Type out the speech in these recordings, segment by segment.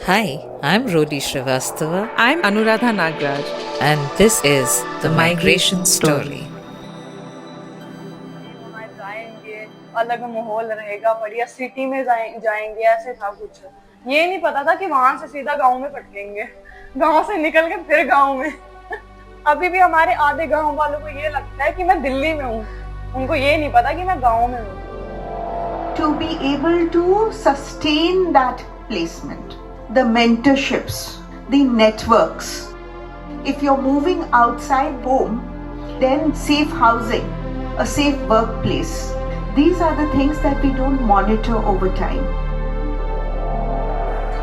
Hi, I'm Rodi Srivastava, I'm Anuradha Nagraj. and this is The Migration Story. वहाँ जाएंगे, अलग माहौल रहेगा, बढ़िया सिटी में जाएंगे, ऐसे था कुछ। ये नहीं पता था कि वहां से सीधा गांव में पटकेंगे, गांव से निकल के फिर गांव में। अभी भी हमारे आधे गांव वालों को ये लगता है कि मैं दिल्ली में हूँ, उनको ये नहीं पता कि मैं गांव में हूँ। To be able to sustain that placement, the mentorships, the networks. If you're moving outside home, then safe housing, a safe workplace. These are the things that we don't monitor over time.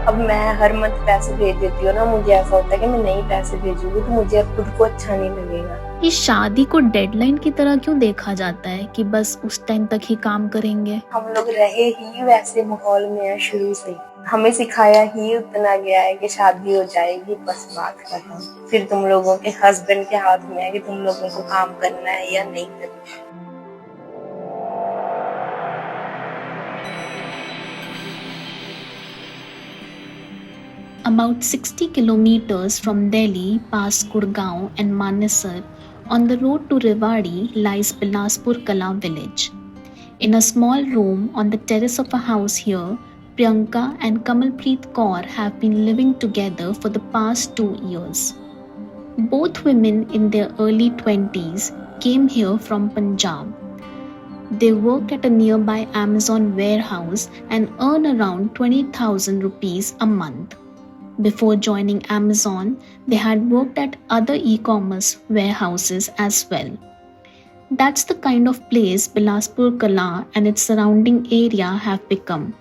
अब मैं हर month पैसे भेज देती हूँ ना, मुझे ऐसा होता है कि मैं नहीं पैसे भेजूंगी तो मुझे खुद को अच्छा नहीं लगेगा। इस शादी को डेडलाइन की तरह क्यों देखा जाता है कि बस उस टाइम तक ही काम करेंगे? हम लोग रहे ही वैसे माहौल में हैं शुरू से, हमें सिखाया ही उतना गया है कि शादी हो जाएगी बस बात खत्म। फिर तुम लोगों के हस्बैंड के हाथ में है कि तुम लोगों को काम करना है या नहीं करना। About 60 kilometers from Delhi, past Gurgaon and Manesar, on the road to Rewari lies Bilaspur Kala village. In a small room on the terrace of a house here, Priyanka and Kamalpreet Kaur have been living together for the past 2 years. Both women in their early 20s came here from Punjab. They work at a nearby Amazon warehouse and earn around 20,000 rupees a month. Before joining Amazon, they had worked at other e-commerce warehouses as well. That's the kind of place Bilaspur Kala and its surrounding area have become.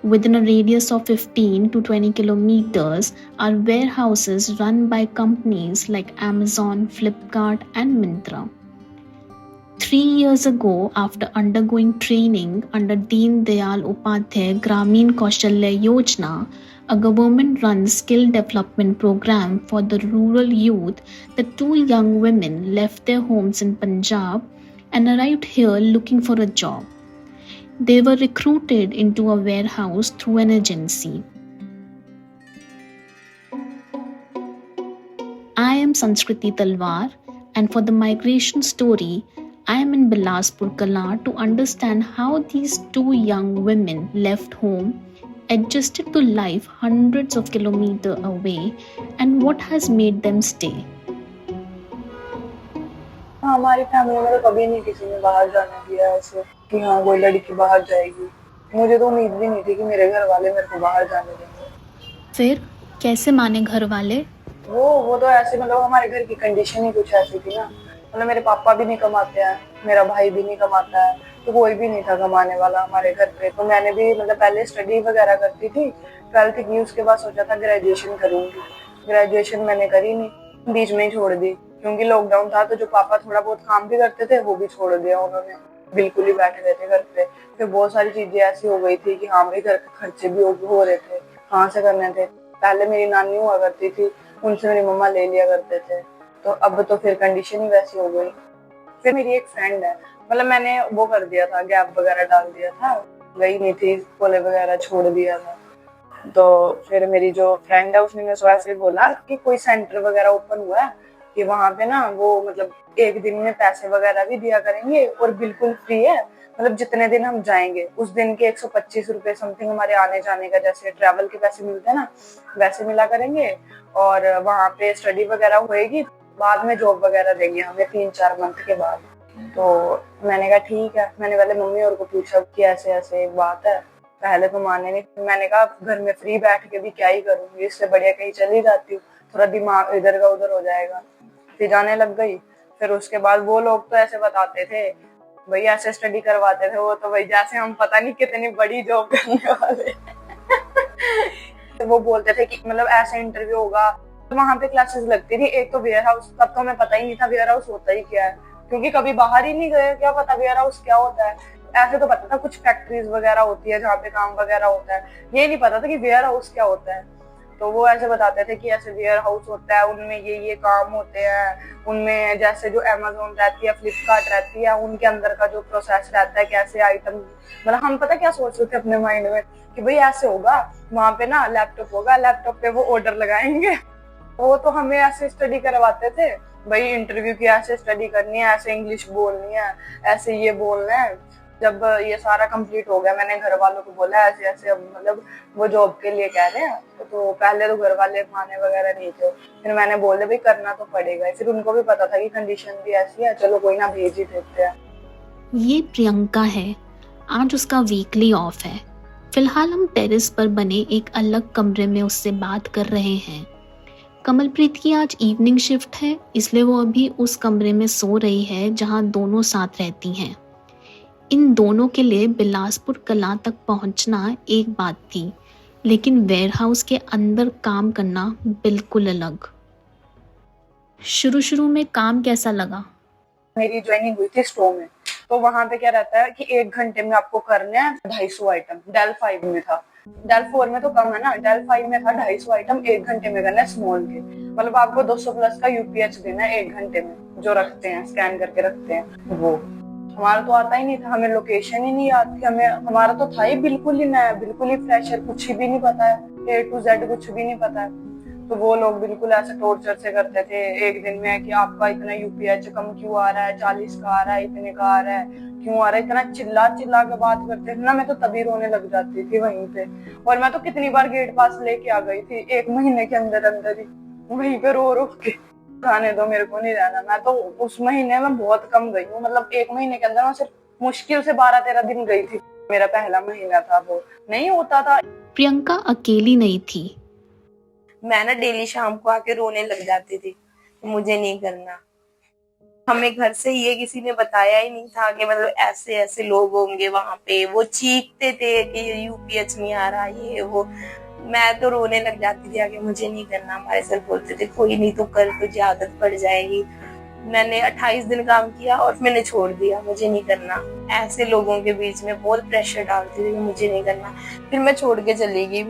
Within a radius of 15 to 20 kilometers are warehouses run by companies like Amazon, Flipkart and Myntra. 3 years ago, after undergoing training under Deen Dayal Upadhyay Gramin Kaushalya Yojana, a government-run skill development program for the rural youth, the two young women left their homes in Punjab and arrived here looking for a job. They were recruited into a warehouse through an agency. I am Sanskriti Talwar, and for the migration story, I am in Bilaspur Kala to understand how these two young women left home, adjusted to life hundreds of kilometers away, and what has made them stay. हमारी family में तो कभी नहीं किसी ने बाहर जाने दिया ऐसे कि हाँ कोई लड़की बाहर जाएगी। मुझे तो उम्मीद भी नहीं थी कि मेरे घर वाले मेरे को बाहर जाने देंगे। फिर कैसे माने घर वाले? वो तो ऐसे मतलब हमारे घर की कंडीशन ही कुछ ऐसी थी ना, मतलब मेरे पापा भी नहीं कमाते हैं, मेरा भाई भी नहीं कमाता है, तो कोई भी नहीं था कमाने वाला हमारे घर पे। तो मैंने भी मतलब पहले स्टडी वगैरह करती थी, 12th की, उसके बाद सोचा था ग्रेजुएशन करूंगी। ग्रेजुएशन मैंने करी नहीं, बीच में ही छोड़ दी क्योंकि लॉकडाउन था। तो जो पापा थोड़ा बहुत काम भी करते थे वो भी छोड़ दिया उन्होंने, बिल्कुल ही बैठे रहते घर पे। फिर बहुत सारी चीजें ऐसी हो गई थी कि हाँ भाई घर के खर्चे भी हो रहे थे, कहाँ से करने थे। पहले मेरी नानी हुआ करती थी, उनसे मेरी मम्मा ले लिया करते थे, तो अब तो फिर कंडीशन ही वैसी हो गई। फिर मेरी एक फ्रेंड है, मतलब मैंने वो कर दिया था, गैप वगैरह डाल दिया था, गई नहीं थी, कॉलेज वगैरह छोड़ दिया था। तो फिर मेरी जो फ्रेंड है उसने मेरे को ऐसे बोला कि कोई सेंटर वगैरह ओपन हुआ है कि वहां पे ना वो मतलब एक दिन में पैसे वगैरह भी दिया करेंगे और बिल्कुल फ्री है, मतलब जितने दिन हम जाएंगे उस दिन के 125 रुपए समथिंग हमारे आने जाने का, जैसे ट्रैवल के पैसे मिलते हैं ना वैसे मिला करेंगे। और वहां पे स्टडी वगैरह होएगी, बाद में जॉब वगैरह देंगे हमें 3-4 मंथ के बाद। तो मैंने कहा ठीक है। मैंने पहले मम्मी और को पूछा कि ऐसे ऐसे एक बात है, पहले तो माने नहीं। मैंने कहा घर में फ्री बैठ के भी क्या ही करूंगी, इससे बढ़िया कहीं चली जाती हूँ, थोड़ा दिमाग इधर का उधर हो जाएगा। फिर जाने लग गई। फिर उसके बाद वो लोग तो ऐसे बताते थे, भाई ऐसे स्टडी करवाते थे वो, तो भाई जैसे हम पता नहीं कितनी बड़ी जॉब करने वाले। वो बोलते थे कि मतलब ऐसे इंटरव्यू होगा, तो वहां पे क्लासेस लगती थी। एक तो वेयर हाउस, तब तो हमें पता ही नहीं था वेयर हाउस होता ही क्या है, क्योंकि कभी बाहर ही नहीं गए, क्या पता वेयर हाउस क्या होता है। ऐसे तो पता था कुछ फैक्ट्रीज वगैरह होती है जहाँ पे काम वगैरह होता है, ये नहीं पता था कि वेयर हाउस क्या होता है। तो वो ऐसे बताते थे कि ऐसे वेयर हाउस होता है, उनमें ये काम होते हैं, उनमें जैसे जो अमेज़न रहती है, फ्लिपकार्ट रहती है, उनके अंदर का जो प्रोसेस रहता है, कैसे आइटम, मतलब हम पता क्या सोच रहे थे अपने माइंड में कि भाई ऐसे होगा, वहां पे ना लैपटॉप होगा, लैपटॉप पे वो ऑर्डर लगाएंगे। वो तो हमें ऐसे स्टडी करवाते थे, भाई इंटरव्यू की ऐसे स्टडी करनी है, ऐसे इंग्लिश बोलनी है, ऐसे ये बोलना है। जब ये सारा कंप्लीट हो गया, मैंने घर वालों को बोला ऐसे ऐसे, अब मतलब वो जॉब के लिए कह रहे हैं, तो पहले तो घर वाले माने वगैरह नहीं थे, फिर मैंने बोल दिया भाई करना तो पड़ेगा। फिर उनको भी पता था कि कंडीशन भी ऐसी है, चलो कोई ना भेज ही देते हैं। ये प्रियंका है, आज उसका वीकली ऑफ है। फिलहाल हम टेरेस पर बने एक अलग कमरे में उससे बात कर रहे हैं। कमलप्रीत की आज इवनिंग शिफ्ट है, इसलिए वो अभी उस कमरे में सो रही है जहां दोनों साथ रहती हैं। इन दोनों के लिए बिलासपुर कलां तक पहुंचना एक बात थी, लेकिन वेयरहाउस के अंदर काम करना बिल्कुल अलग। शुरू में काम कैसा लगा? मेरी ज्वाइनिंग हुई थी स्टोर में, तो वहां पे क्या रहता है कि 1 घंटे में आपको करने हैं 250 आइटम। डेल 5 में था, डेल 4 में तो कम है ना, डेल 5 में था 250 आइटम 1 घंटे में करना है स्मॉल के, मतलब आपको 200 प्लस का यूपीएच देना है 1 घंटे में, जो रखते हैं स्कैन करके रखते हैं वो। हमारा तो आता ही नहीं था, हमें लोकेशन ही नहीं आती, हमारा तो था ही बिल्कुल ही नया, बिल्कुल ही फ्रेशर, कुछ भी नहीं पता है, A to Z कुछ भी नहीं पता है। तो वो लोग बिल्कुल ऐसे टॉर्चर से करते थे एक दिन में कि आपका इतना यूपीएच कम क्यों आ रहा है, 40 का आ रहा है, इतने का आ रहा है, क्यों आ रहा है, इतना चिल्ला चिल्ला के बात करते थे ना, मैं तो तभी रोने लग जाती थी वहीं पे। और मैं तो कितनी बार गेट पास लेके आ गई थी 1 महीने के अंदर ही, वहीं पे रो रो के, खाने दो मेरे को नहीं रहना। मैं तो उस महीने में बहुत कम गई हूँ, मतलब 1 महीने के अंदर मैं सिर्फ मुश्किल से 12-13 दिन गई थी। मेरा पहला महीना था, वो नहीं होता था। प्रियंका अकेली नहीं थी। मैं ना डेली शाम को आके रोने लग जाती थी, मुझे नहीं करना। हमें घर से ये किसी ने बताया ही नहीं था कि मतलब ऐसे ऐसे लोग होंगे वहां पे। वो चीखते थे कि यूपीएच नहीं आ रहा, ये वो। मैं तो रोने लग जाती थी आगे, मुझे नहीं करना। हमारे सर बोलते थे कोई नहीं तो कर, तुझे आदत पड़ जाएगी। मैंने 28 दिन काम किया और मैंने छोड़ दिया, मुझे नहीं करना। ऐसे लोगों के बीच में बहुत प्रेशर डालती थी, मुझे नहीं करना। फिर मैं छोड़ के चली गई।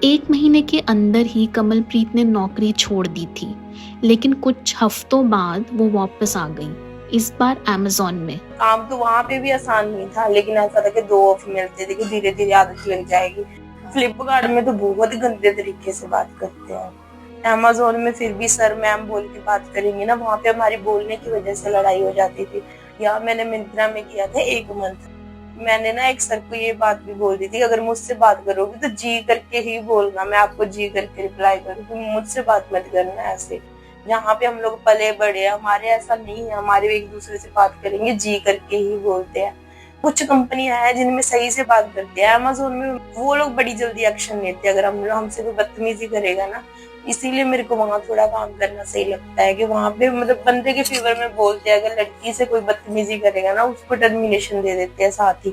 1 महीने के अंदर ही कमलप्रीत ने नौकरी छोड़ दी थी, लेकिन कुछ हफ्तों बाद वो वापस आ गई, इस बार अमेज़न में। काम तो वहाँ पे भी आसान नहीं था, लेकिन ऐसा था कि 2 ऑफ मिलते थे कि धीरे धीरे आदत लग जाएगी। फ्लिपकार्ट में तो बहुत गंदे तरीके से बात करते हैं। अमेज़न में फिर भी सर मैम बोल के बात करेंगे ना, वहाँ पे हमारी बोलने की वजह से लड़ाई हो जाती थी। या मैंने मिंत्रा में किया था 1 मंथ। मैंने ना एक सर को ये बात भी बोल दी थी, अगर मुझसे बात करोगे तो जी करके ही बोलना, मैं आपको जी करके रिप्लाई करूँगी, मुझसे बात मत करना ऐसे। यहाँ पे हम लोग पले बड़े, हमारे ऐसा नहीं है, हमारे एक दूसरे से बात करेंगे जी करके ही बोलते हैं। कुछ कंपनियां हैं जिनमें सही से बात करते हैं, अमेज़न में वो लोग बड़ी जल्दी एक्शन लेते हैं अगर हमसे कोई बदतमीजी करेगा ना। इसीलिए मेरे को वहाँ थोड़ा काम करना सही लगता है कि वहाँ पे मतलब बंदे के फेवर में बोलते हैं। अगर लड़की से कोई बदतमीजी करेगा ना, उसको टर्मिनेशन दे देते हैं साथ ही।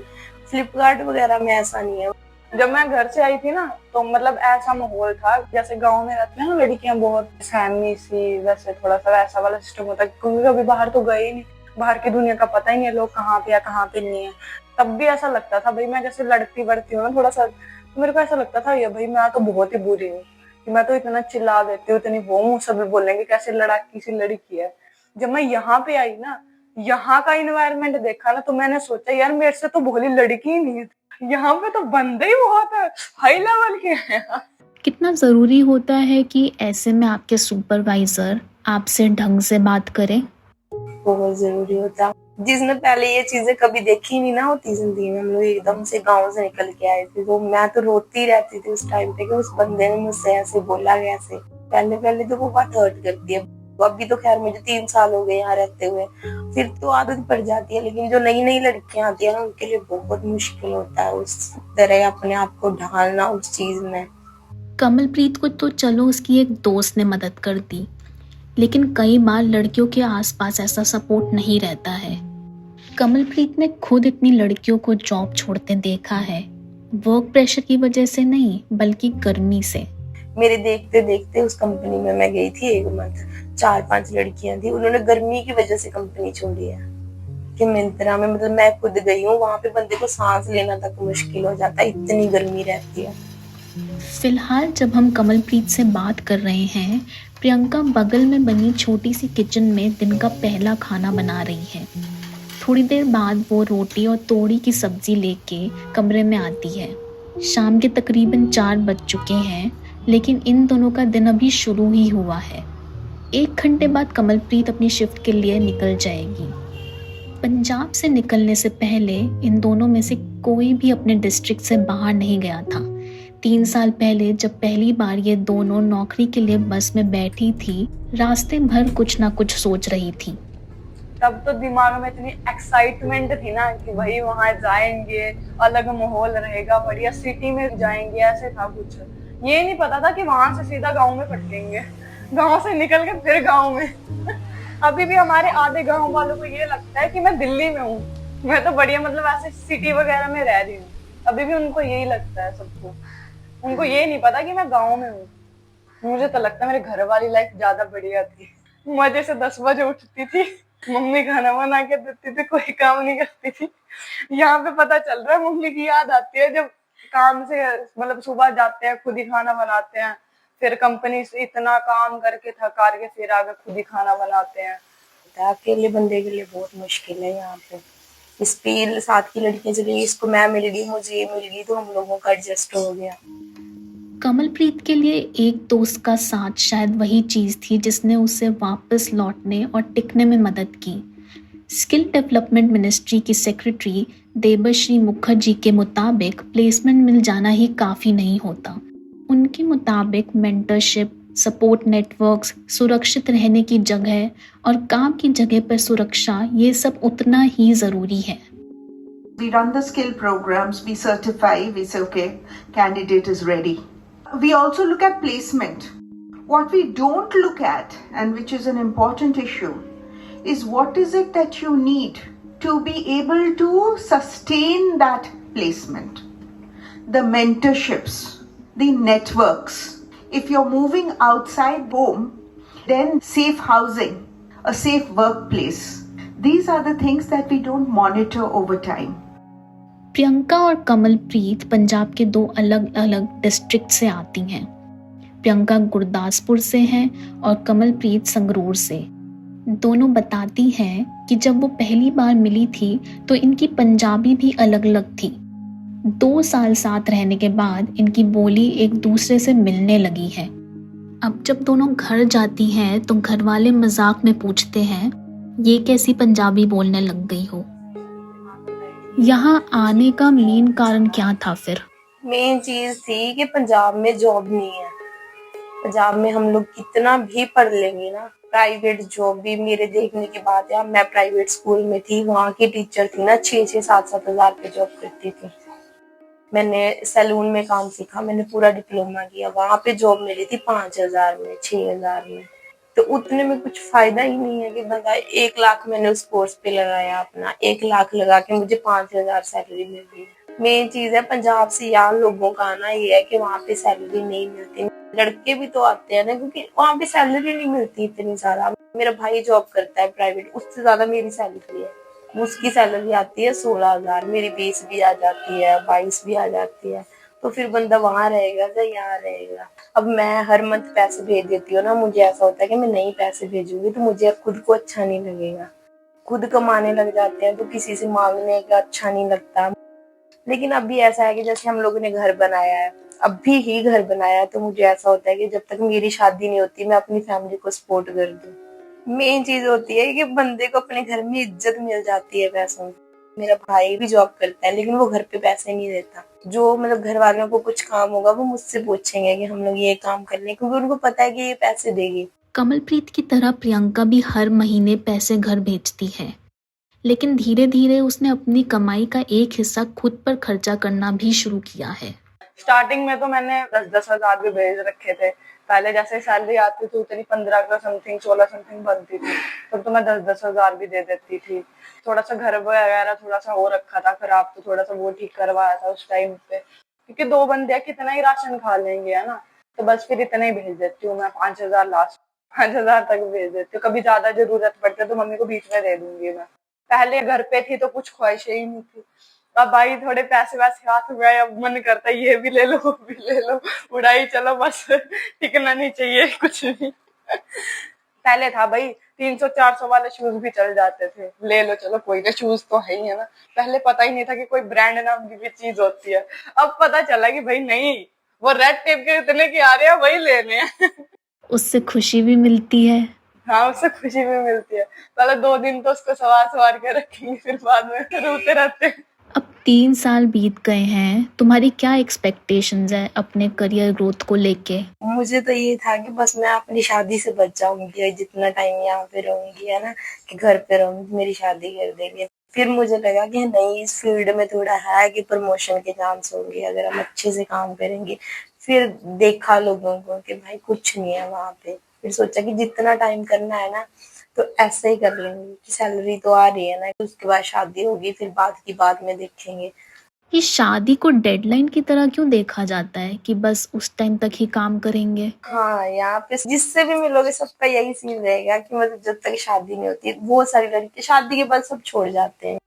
फ्लिपकार्ट वगैरह में ऐसा नहीं है। जब मैं घर से आई थी ना, तो मतलब ऐसा माहौल था जैसे गांव में रहती है ना लड़कियां, बहुत सहमी सी, वैसे थोड़ा सा वैसा वाला सिस्टम होता है, क्योंकि कभी बाहर तो गए ही नहीं, बाहर की दुनिया का पता ही नहीं है, लोग कहाँ पे या कहाँ पे नहीं है। तब भी ऐसा लगता था भाई, मैं जैसे लड़ती बढ़ती हूँ ना थोड़ा सा, तो मेरे को ऐसा लगता था ये भाई मैं तो बहुत ही बुरी हूँ कि मैं तो इतना चिल्ला देती हूँ, इतनी वो मुँह सब बोलेंगे कैसे लड़ाकी सी लड़की है। जब मैं यहाँ पे आई ना, यहाँ का इन्वायरमेंट देखा ना, तो मैंने सोचा यार मेरे से तो भोली लड़की ही नहीं है, यहाँ पे तो बंदे ही बहुत हाई लेवल के हैं। कितना ज़रूरी होता है कि ऐसे में आपके सुपरवाइजर आपसे ढंग से बात करें? बहुत जरूरी होता। जिसने पहले ये चीजें कभी देखी नहीं ना होती जिंदगी में, हम लोग एकदम से गांव से निकल के आए थे, तो मैं तो रोती रहती थी उस टाइम पे कि उस बंदे ने मुझसे ऐसे बोला कैसे। पहले तो वो बात हर्ट करती है। अभी तो खैर मुझे 3 साल हो गए यहाँ रहते हुए, फिर तो आदत पड़ जाती है, लेकिन जो नई नई लड़कियां आती है ना, उनके लिए बहुत मुश्किल होता है उस तरह अपने आप को ढालना उस चीज में। कमलप्रीत को तो चलो उसकी एक दोस्त ने मदद कर दी, लेकिन कई बार लड़कियों के आसपास ऐसा सपोर्ट नहीं रहता है। कमलप्रीत ने खुद इतनी लड़कियों को जॉब छोड़ते देखा है, वर्क प्रेशर की वजह से नहीं बल्कि गर्मी से। मेरे देखते देखते उस कंपनी में मैं गई थी 1 मंथ, 4-5 लड़कियां थी, उन्होंने गर्मी की वजह से कंपनी छोड़ी है। कि मिंत्रा में मतलब मैं खुद गई हूँ, वहां पे बंदे को सांस लेना तक मुश्किल हो जाता है, इतनी गर्मी रहती है। फिलहाल जब हम कमलप्रीत से बात कर रहे हैं, प्रियंका बगल में बनी छोटी सी किचन में दिन का पहला खाना बना रही है। थोड़ी देर बाद वो रोटी और तोड़ी की सब्जी लेके कमरे में आती है। शाम के तकरीबन 4 बज चुके हैं, लेकिन इन दोनों का दिन अभी शुरू ही हुआ है। 1 घंटे बाद कमलप्रीत अपनी शिफ्ट के लिए निकल जाएगी। पंजाब से निकलने से पहले इन दोनों में से कोई भी अपने डिस्ट्रिक्ट से बाहर नहीं गया था। 3 साल पहले जब पहली बार ये दोनों नौकरी के लिए बस में बैठी थी, रास्ते भर कुछ ना कुछ सोच रही थी। तब तो दिमाग में इतनी एक्साइटमेंट थी ना कि भाई वहां जाएंगे, अलग माहौल रहेगा, बढ़िया सिटी में जाएंगे, ऐसे था कुछ। ये नहीं पता था कि वहां से सीधा गांव में फटेंगे, गांव से निकल के फिर गांव में। अभी भी हमारे आधे गांव वालों को ये लगता है कि मैं दिल्ली में हूँ, मैं तो बढ़िया मतलब ऐसे सिटी वगैरह में रह रही हूँ। अभी भी उनको यही लगता है सबको, उनको ये नहीं पता कि मैं गाँव में हूँ। मुझे तो लगता है मेरे घर वाली लाइफ ज्यादा बढ़िया थी। मजे से 10 बजे उठती थी, मम्मी खाना बना के देती थी, कोई काम नहीं करती थी। यहाँ पे पता चल रहा है मम्मी की याद आती है जब काम से मतलब सुबह जाते हैं, खुद ही खाना बनाते हैं, फिर कंपनी से इतना काम करके थका के फिर आगे खुद ही खाना बनाते हैं। अकेले बंदे के लिए बहुत मुश्किल है यहाँ पे। इस पे साथ की लड़कियां चली, इसको मैं मिल गई, मुझे ये मिल गई, तो हम लोगों का एडजस्ट हो गया। कमलप्रीत के लिए एक दोस्त का साथ शायद वही चीज़ थी जिसने उसे वापस लौटने और टिकने में मदद की। स्किल डेवलपमेंट मिनिस्ट्री की सेक्रेटरी देबश्री मुखर्जी के मुताबिक प्लेसमेंट मिल जाना ही काफ़ी नहीं होता। उनके मुताबिक मेंटरशिप, सपोर्ट नेटवर्क्स, सुरक्षित रहने की जगह और काम की जगह पर सुरक्षा, ये सब उतना ही ज़रूरी है। We run the skill programs, we certify, we say, okay, candidate is ready. We also look at placement. What we don't look at, and which is an important issue, is what is it that you need to be able to sustain that placement. The mentorships, the networks. If you're moving outside home, then safe housing, a safe workplace. These are the things that we don't monitor over time. Priyanka और कमलप्रीत पंजाब के 2 अलग अलग district से आती हैं। प्रियंका गुरदासपुर से हैं और कमलप्रीत संगरूर से। दोनों बताती हैं कि जब वो पहली बार मिली थी तो इनकी पंजाबी भी अलग अलग थी। 2 साल साथ रहने के बाद इनकी बोली एक दूसरे से मिलने लगी है। अब जब दोनों घर जाती हैं तो घर वाले मजाक में पूछते हैं, ये कैसी पंजाबी बोलने लग गई हो। यहाँ आने का मेन कारण क्या था फिर? मेन चीज थी कि पंजाब में जॉब नहीं है। पंजाब में हम लोग कितना भी पढ़ लेंगे ना, प्राइवेट जॉब भी मेरे देखने के बाद, यार मैं प्राइवेट स्कूल में थी, वहाँ की टीचर थी ना 6-6, 7-7 हजार पे जॉब करती थी। मैंने सैलून में काम सीखा, मैंने पूरा डिप्लोमा किया, वहाँ पे जॉब मिली थी 5,000 में, 6,000 में। तो उतने में कुछ फायदा ही नहीं है कि बंदा 1 लाख मैंने उस कोर्स पे लगाया, अपना 1 लाख लगा के मुझे 5,000 सैलरी मिल गई। मेन चीज है पंजाब से यहाँ लोगों का आना ये है कि वहाँ पे सैलरी नहीं मिलती। लड़के भी तो आते हैं ना, क्योंकि वहाँ पे सैलरी नहीं मिलती इतनी ज्यादा। मेरा भाई जॉब करता है प्राइवेट, उससे ज्यादा मेरी सैलरी है। उसकी सैलरी आती है 16,000, मेरी 20 भी आ जाती है, 22 भी आ जाती है। तो फिर बंदा वहां रहेगा या यहाँ रहेगा। अब मैं हर मंथ पैसे भेज देती हूँ ना, मुझे ऐसा होता है कि मैं नहीं पैसे भेजूंगी तो मुझे खुद को अच्छा नहीं लगेगा। खुद कमाने लग जाते हैं तो किसी से मांगने का अच्छा नहीं लगता। लेकिन अभी ऐसा है कि जैसे हम लोगों ने घर बनाया है, अभी ही घर बनाया है, तो मुझे ऐसा होता है कि जब तक मेरी शादी नहीं होती मैं अपनी फैमिली को सपोर्ट कर दूं। मेन चीज होती है कि बंदे को अपने घर में इज्जत मिल जाती है पैसों की। मेरा भाई भी जॉब करता है लेकिन वो घर पे पैसे नहीं देता। जो मतलब घर वालों को कुछ काम होगा वो मुझसे पूछेंगे कि हम लोग ये काम कर लें, क्योंकि उनको पता है कि ये पैसे देगी। कमलप्रीत की तरह प्रियंका भी हर महीने पैसे घर भेजती है, लेकिन धीरे धीरे उसने अपनी कमाई का एक हिस्सा खुद पर खर्चा करना भी शुरू किया है। स्टार्टिंग में तो मैंने 10-10 हजार भी भेज रखे थे। पहले जैसे सैलरी आती थी उतनी 15 का समथिंग 16 समथिंग बनती थी, तब तो मैं 10-10 हजार भी दे देती थी। थोड़ा सा घर वगैरह थोड़ा सा हो रखा था खराब, तो थोड़ा सा वो ठीक करवाया था उस टाइम पे, क्योंकि 2 बंदे कितना ही राशन खा लेंगे, है ना। तो बस फिर इतना ही भेज देती हूँ मैं, 5,000 लास्ट 5,000 तक भेज देती हूँ। कभी ज्यादा जरूरत पड़ती है तो मम्मी को बीच में दे दूंगी मैं। पहले घर पे थी तो कुछ ख्वाहिशें ही नहीं थी, अब भाई थोड़े पैसे वैसे हाथ में आए, अब मन करता है ये भी ले लो वो भी ले लो, उड़ाई चलो बस, टिकना नहीं चाहिए कुछ भी। पहले था भाई 300-400 वाले शूज भी चल जाते थे, ले लो चलो कोई ना, शूज तो है ही है ना। पहले पता ही नहीं था कि कोई ब्रांड नाम की भी चीज होती है, अब पता चला कि भाई नहीं, वो रेड टेप के इतने की आ रहे हैं वही लेने हैं। उससे खुशी भी मिलती है। हाँ, उससे खुशी भी मिलती है। पहले 2 दिन तो उसको सवार के रखेंगे, फिर बाद में रोते रहते हैं। अब 3 साल बीत गए हैं, तुम्हारी क्या एक्सपेक्टेशंस है अपने करियर ग्रोथ को लेके? मुझे तो ये था कि बस मैं अपनी शादी से बच जाऊंगी, जितना टाइम यहाँ पे रहूंगी है ना, कि घर पे रहूंगी, मेरी शादी कर देंगे। फिर मुझे लगा कि नहीं, इस फील्ड में थोड़ा है कि प्रमोशन के चांस होंगे अगर हम अच्छे से काम करेंगे। फिर देखा लोगों को कि भाई कुछ नहीं है वहाँ पे। फिर सोचा कि जितना टाइम करना है ना तो ऐसे ही कर लेंगे, कि सैलरी तो आ रही है ना, उसके बाद शादी होगी, फिर बाद में देखेंगे। ये शादी को डेडलाइन की तरह क्यों देखा जाता है कि बस उस टाइम तक ही काम करेंगे? हाँ, यहाँ पे जिससे भी मिलोगे सबका यही सीन रहेगा कि मतलब जब तक शादी नहीं होती, बहुत सारी लड़की शादी के बाद सब छोड़ जाते हैं।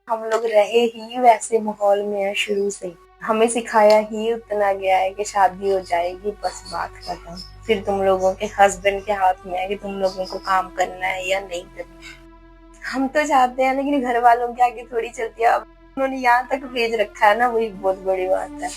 हम लोग रहे ही वैसे माहौल में है शुरू से, हमें सिखाया ही उतना गया है कि शादी हो जाएगी बस बात खत्म, फिर तुम लोगों के हस्बैंड के हाथ में है कि तुम लोगों को काम करना है या नहीं करना। हम तो चाहते हैं लेकिन घर वालों के आगे थोड़ी चलती है। अब उन्होंने यहाँ तक भेज रखा है ना, वही बहुत बड़ी बात है।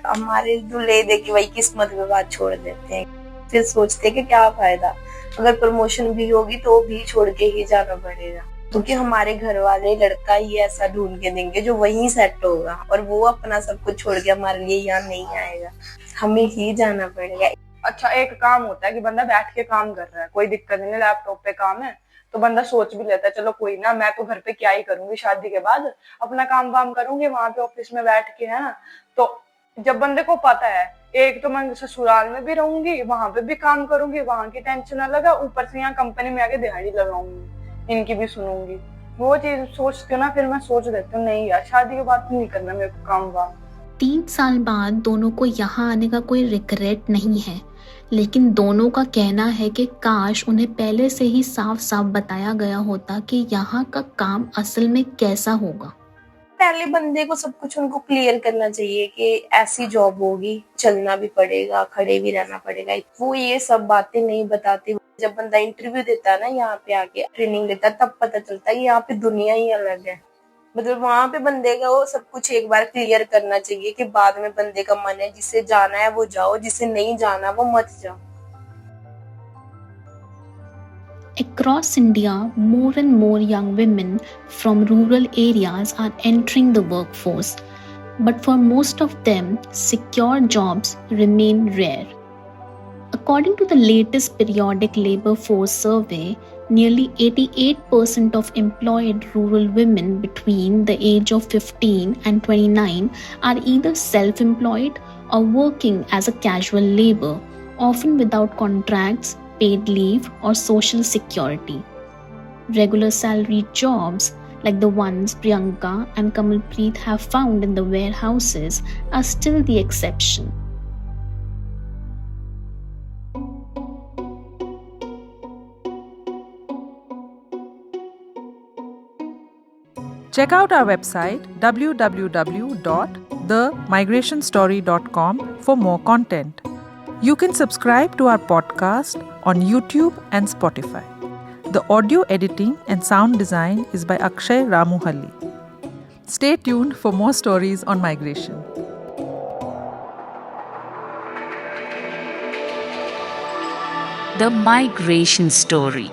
हमारे दूल्हे देख वही किस्मत पे बात छोड़ देते हैं, फिर सोचते हैं कि क्या फायदा, अगर प्रमोशन भी होगी तो भी छोड़ के ही जाना पड़ेगा, क्योंकि हमारे घर वाले लड़का ही ऐसा ढूंढ के देंगे जो वहीं सेट होगा, और वो अपना सब कुछ छोड़ के हमारे लिए यहाँ नहीं आएगा, हमें ही जाना पड़ेगा। अच्छा, एक काम होता है कि बंदा बैठ के काम कर रहा है, कोई दिक्कत नहीं, लैपटॉप पे काम है तो बंदा सोच भी लेता है चलो कोई ना, मैं तो घर पे क्या ही करूंगी, शादी के बाद अपना काम वाम करूंगी वहां पे ऑफिस में बैठ के, है ना। तो जब बंदे को पता है एक तो मैं ससुराल में भी रहूंगी, वहां पे भी काम करूंगी, वहां की टेंशन अलग है, ऊपर से यहाँ कंपनी में आके दिहाड़ी लगाऊंगी, इनकी भी सुनूंगी, वो चीज सोचती हूँ ना, फिर मैं सोच लेती हूँ नहीं यार, शादी के बाद तो नहीं करना मेरे को काम वाम। 3 साल बाद दोनों को यहाँ आने का कोई रिग्रेट नहीं है, लेकिन दोनों का कहना है कि काश उन्हें पहले से ही साफ साफ बताया गया होता कि यहाँ का काम असल में कैसा होगा। पहले बंदे को सब कुछ उनको क्लियर करना चाहिए कि ऐसी जॉब होगी, चलना भी पड़ेगा, खड़े भी रहना पड़ेगा। वो ये सब बातें नहीं बताते। जब बंदा इंटरव्यू देता है ना, यहाँ पे आके ट्रेनिंग लेता है, तब पता चलता है यहाँ पे दुनिया ही अलग है। मतलब वहाँ पे बंदे का वो सब कुछ एक बार क्लियर करना चाहिए कि बाद में बंदे का मन है, जिसे जाना है वो जाओ, जिसे नहीं जाना वो मत जाओ। Across India, more and more young women from rural areas are entering the workforce, but for most of them, secure jobs remain rare. According to the latest periodic labor force survey, nearly 88% of employed rural women between the age of 15 and 29 are either self-employed or working as a casual labor, often without contracts, paid leave, or social security. Regular salaried jobs, like the ones Priyanka and Kamalpreet have found in the warehouses, are still the exception. Check out our website www.themigrationstory.com for more content. You can subscribe to our podcast on YouTube and Spotify. The audio editing and sound design is by Akshay Ramuhalli. Stay tuned for more stories on migration. The Migration Story.